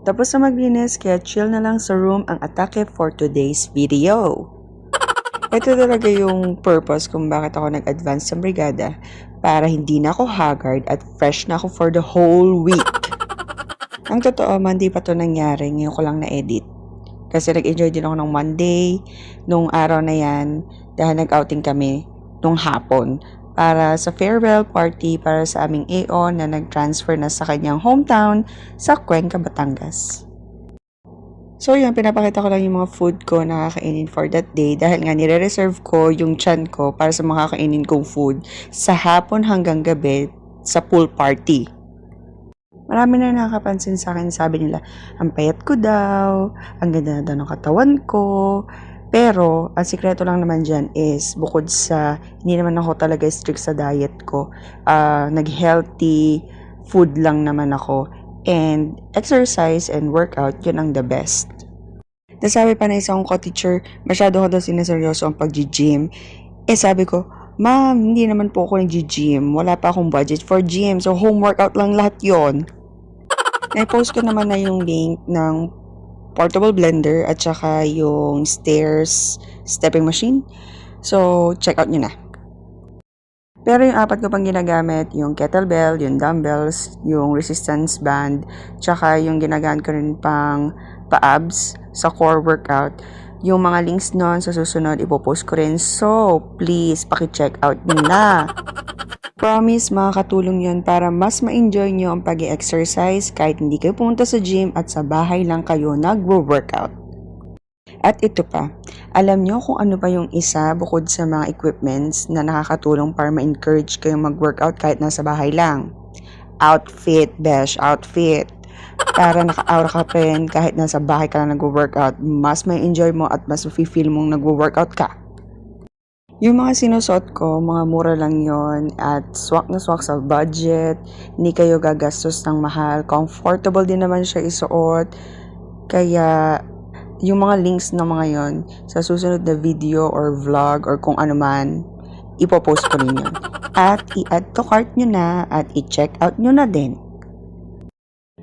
Tapos na maglinis, kaya chill na lang sa room ang atake for today's video. Ito talaga yung purpose kung bakit ako nag-advance sa brigada, para hindi na ako haggard at fresh na ako for the whole week. Ang totoo, Monday pa to nangyari, ngayon ko lang na-edit. Kasi nag-enjoy din ako ng Monday, nung araw na yan, dahil nag-outing kami nung hapon para sa farewell party para sa aming AO na nag-transfer na sa kanyang hometown sa Cuenca, Batangas. So yun, pinapakita ko lang yung mga food ko na kakainin for that day dahil nga nire-reserve ko yung chan ko para sa mga kakainin kong food sa hapon hanggang gabi sa pool party. Marami na nakakapansin sa akin, sabi nila, ang payat ko daw, ang ganda na daw ng katawan ko. Pero, ang sikreto lang naman dyan is, bukod sa, hindi naman ako talaga strict sa diet ko, nag-healthy food lang naman ako. And exercise and workout, yun ang the best. Nasabi pa na isang co-teacher, masyado ko daw sineseryoso ang pag-gym. Sabi ko, Ma'am, hindi naman po ako nag-gym. Wala pa akong budget for gym. So, home workout lang lahat yon. Na-post ko naman na yung link ng portable blender at saka yung stairs stepping machine. So, check out nyo na. Pero yung apat ko pang ginagamit, yung kettlebell, yung dumbbells, yung resistance band, tsaka yung ginagamit ko rin pang pa-abs sa core workout. Yung mga links nun sa susunod, ipopost ko rin. So, please, paki-check out nyo na. Promise, makakatulong yun para mas ma-enjoy nyo ang pag-exercise kahit hindi kayo pumunta sa gym at sa bahay lang kayo nagwo-workout. At ito pa, alam nyo kung ano pa yung isa bukod sa mga equipments na nakakatulong para ma-encourage kayong mag-workout kahit nasa bahay lang? Outfit, besh, outfit. Para naka-aura ka pa rin kahit nasa bahay ka lang nag-workout, mas may enjoy mo at mas feel mong nag-workout ka. Yung mga sinusuot ko, mga mura lang yon at swak na swak sa budget, hindi kayo gagastos ng mahal, comfortable din naman siya isuot, kaya yung mga links ng mga yon sa susunod na video or vlog or kung ano man, ipopost ko rin yun. At i-add to cart nyo na at i-check out nyo na din.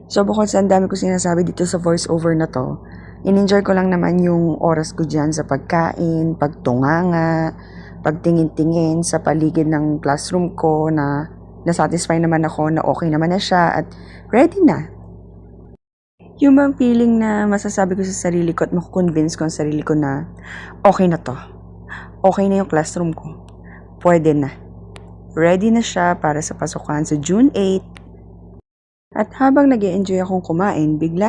So bukod sa ang dami ko sinasabi dito sa voiceover na to, in-enjoy ko lang naman yung oras ko dyan sa pagkain, pagtunganga, pagtingin-tingin sa paligid ng classroom ko na nasatisfy naman ako na okay naman na siya at ready na. Yung bang feeling na masasabi ko sa sarili ko at makukonvince ko ang sarili ko na okay na to. Okay na yung classroom ko. Pwede na. Ready na siya para sa pasukan sa June 8. At habang nag-e-enjoy akong kumain, bigla